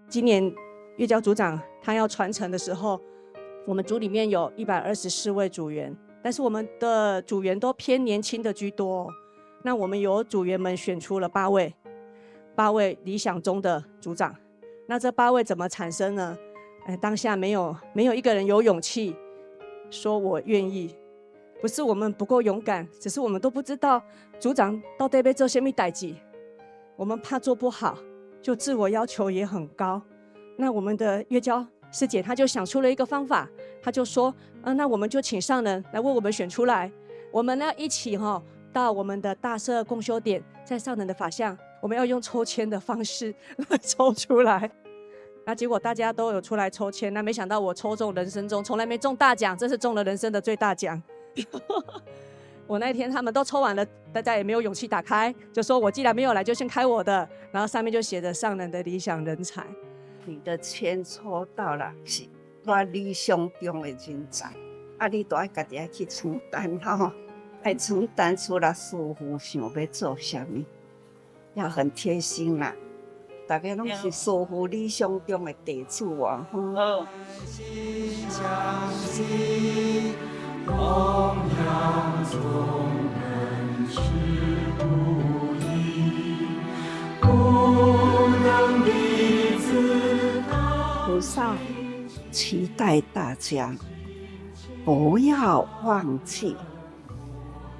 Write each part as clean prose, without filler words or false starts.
今年月教组长他要传承的时候，我们组里面有124位组员，但是我们的组员都偏年轻的居多。那我们由组员们选出了8位理想中的组长。那这8位怎么产生呢？当下没有一个人有勇气说我愿意，不是我们不够勇敢，只是我们都不知道组长到底要做什么事情，我们怕做不好，就自我要求也很高。那我们的月教师姐她就想出了一个方法，她就说，那我们就请上人来为我们选出来，我们呢一起到我们的大社共修点，在上人的法像，我们要用抽签的方式来抽出来。那结果大家都有出来抽签，那没想到我抽中人生中从来没中大奖，这是中了人生的最大奖。我那天他们都抽完了，大家也没有勇气打开，就说我既然没有来，就先开我的，然后上面就写着上人的理想人才。你的签抽到了，是我理想中的人才，你都要家己去承担要承担出来师父想要做什么，要很贴心啦。大家拢是师父理想中的弟子啊！菩萨期待大家不要忘记，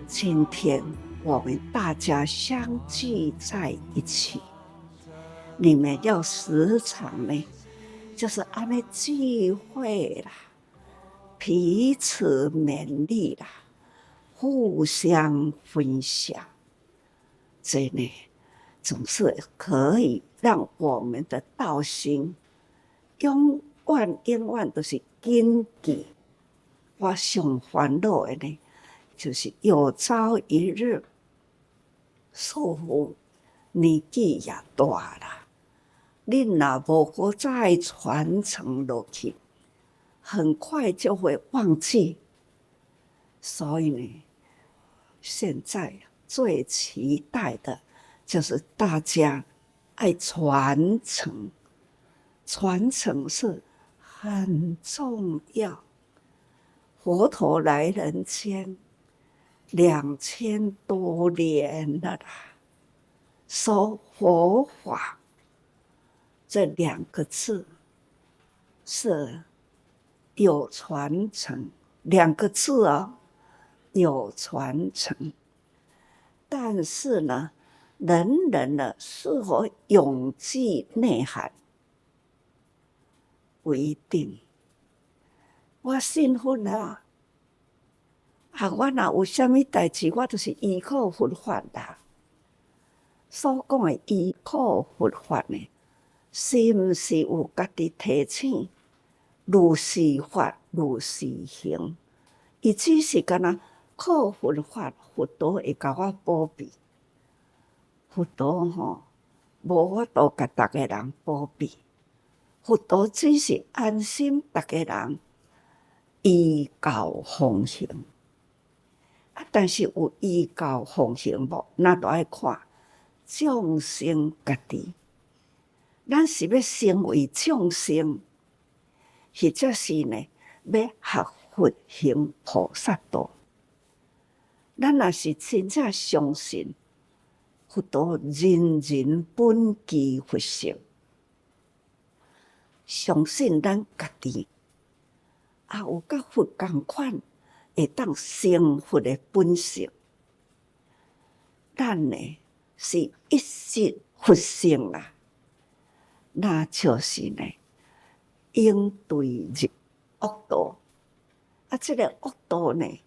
今天我们大家相聚在一起，你们要时常呢，就是按呢聚会啦，彼此勉励啦，互相分享，这呢总是可以让我们的道心永远都是谨记。我上烦恼的呢，就是有朝一日师父年纪也大啦，恁若无搁再传承落去，很快就会忘记。所以呢，现在最期待的就是大家爱传承，传承是很重要。佛陀来人间2000多年了啦，说佛法这2个字是有传承，2个字有传承，但是呢，人人呢是否永记内涵不一定。我信佛啦，我若有啥物代志，我就是依靠佛法啦。所讲的依靠佛法呢，是毋是有家己提醒？如是法，如是行。伊只是干那靠佛法，佛陀会甲我保庇。佛陀无法度甲逐个人保庇，佛陀只是安心逐个人依教奉行。但是有依教奉行无？那都要看众生家己。咱是要成为众生，或者是呢要学佛行菩萨道。咱若是真正相信佛陀人人本具佛性，相信咱家己有甲佛同款，会当成佛的本性。咱呢是一息佛性啦，那就是呢应对入恶道。这个恶道呢，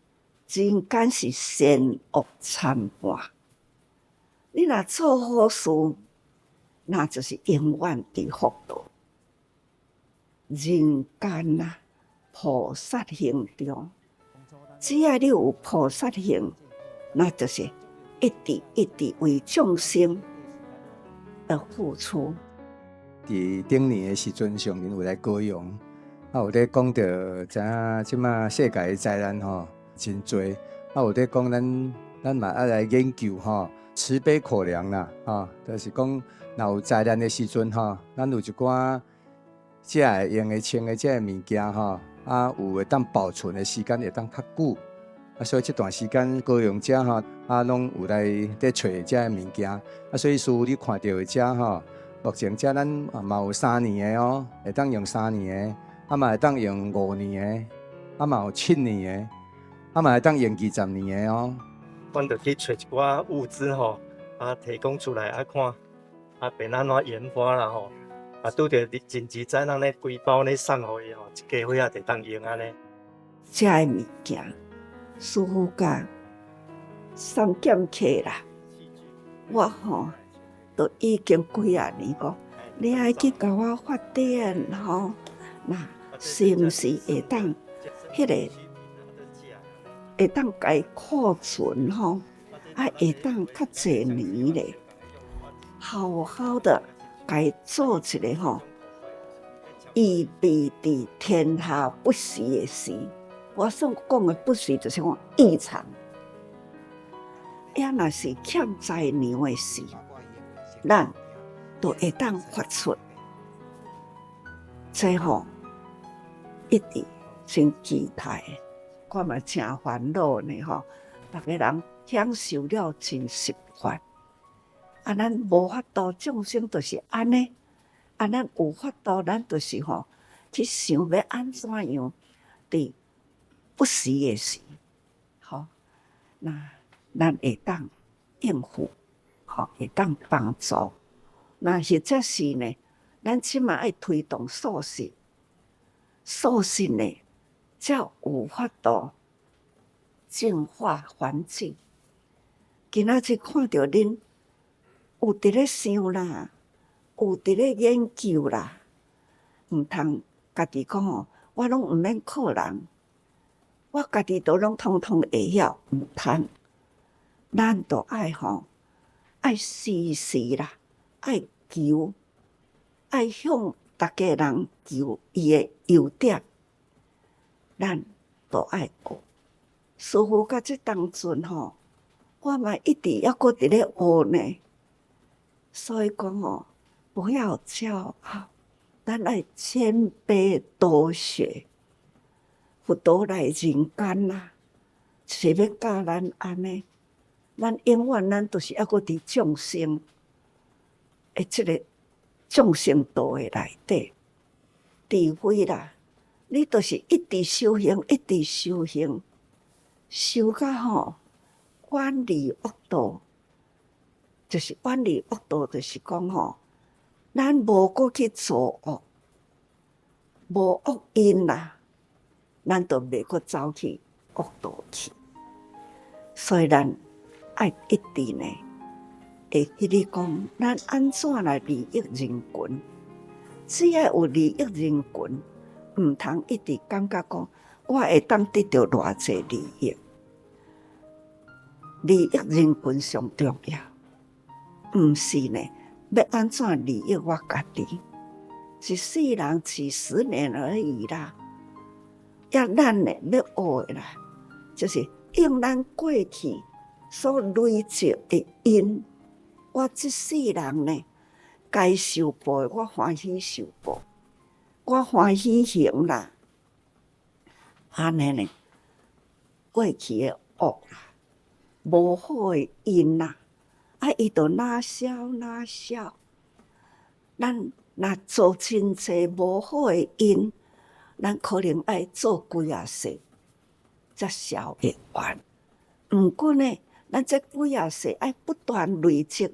真敢是善恶参半。你若做好事，那就是永远伫福道。人间菩萨行中，只要你有菩萨行，那就是一直为众生而付出。伫顶年的时阵，上人有来高雄，有咧讲到，知影即马世界的灾难真多，有咧讲咱嘛要来研究慈悲可量啦，就是讲若有灾难的时阵咱有一寡遮会用的穿的遮个物件吼，啊有会当保存的时间会当较久，啊所以这段时间高雄遮吼，啊拢有来咧找遮个物件，啊所以师傅你看到的遮吼，目前遮咱嘛有3年的哦，会当用3年的，啊嘛会当用5年的，啊嘛有7年的，啊嘛会当用20年的哦。阮就去找一寡物资吼，啊提供出来啊看，啊变安怎研发啦吼，啊拄着真实在咱咧规包咧送互伊吼，一家伙仔就当用安尼。遮个物件，师傅甲送剑客啦，我吼都已经几啊年讲，你爱去甲我发展吼，那是毋是会当迄个会当家库存吼，啊会当较侪年咧，好好的家做一个吼，以备伫天下不时的时。我所讲的不时，就是讲异常。也若是欠灾娘的时，咱都会当发出。这吼一直真期待的，我嘛真烦恼呢吼。逐个人享受了真习惯，啊，咱无法度，众生就是安尼。啊，咱有法度，咱就是吼去想要安怎样伫不时的时，吼，那咱会当应付，吼，会当帮助。那或者是呢，咱即马爱推动素食，素食呢，才有法度净化环境。今仔日看到恁有伫咧想啦，有伫咧研究啦，毋通家己讲哦，我拢毋免靠人。我家己都拢通通会晓，毋通，咱都爱吼，爱时时啦，爱求，爱向大家人求伊的优点，咱都爱学。师傅甲这当阵吼，我嘛一直抑搁伫咧学呢，所以讲哦，不要骄傲，咱爱谦卑多学。佛陀来人间啦，是要教咱安尼。咱永远咱都是抑搁伫众生的即个众生道的内底，智慧啦，你都是一直修行，一直修行，修到吼远离恶道，就是远离恶道，就是讲吼，咱无搁去做恶，无恶因啦。咱都袂阁走去恶道去，所以咱爱一直呢，会迄你讲，咱安怎来利益人群？只要有利益人群，毋通一直感觉讲，我会当得到偌济利益。利益人群上重要，毋是呢，要安怎利益我家己？一世人几10年而已啦。要咱呢要学的啦，就是用咱过去所累积的因，我这世人呢，该受报的我欢喜受报，我欢喜行啦。安尼呢，过去的恶啦，无好的因啦，啊，伊就哪消。咱若做真济无好的因。咱可能爱做几啊世，才消会完。毋过呢，咱这几啊世爱不断累积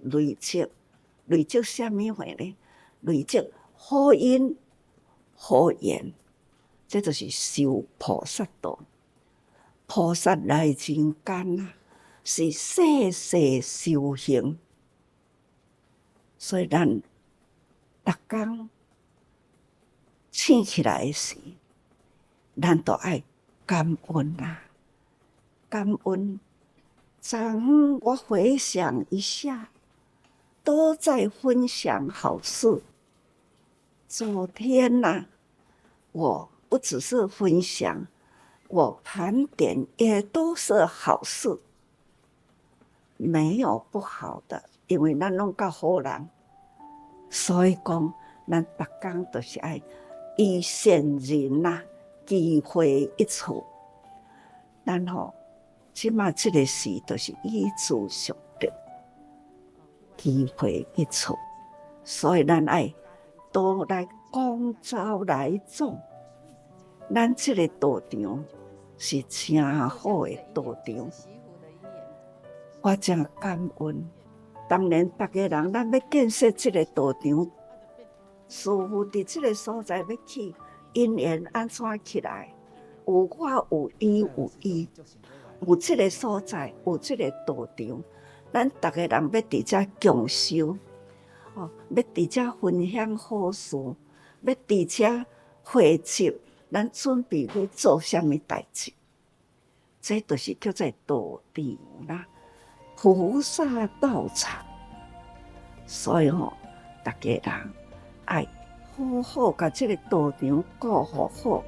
什么货呢？累积好因、好缘，这就是修菩萨道。菩萨来人间啊，是世世修行，所以咱逐工醒起来时，咱都爱感恩啦，感恩。早上我回想一下，都在分享好事。昨天呐，我不只是分享，我盘点也都是好事，没有不好的，因为咱拢较好人，所以讲。咱逐工都是爱以善人呐，机会一处。咱即马这个事，就是以主上德，机会一处。所以咱爱多来广招来种。咱这个道场是真好的道场，我真感恩。当然，逐个人咱要建设这个道场，师父伫这个所在要去，因缘安怎起来？有我有伊有伊，有这个所在，有这个道场，咱逐个人要伫遮共修，要伫遮分享好事，要伫遮汇集，咱准备要做啥物代志？这就是叫做道场啦，菩萨道场。所以逐个人爱好好甲这个道场顾好好。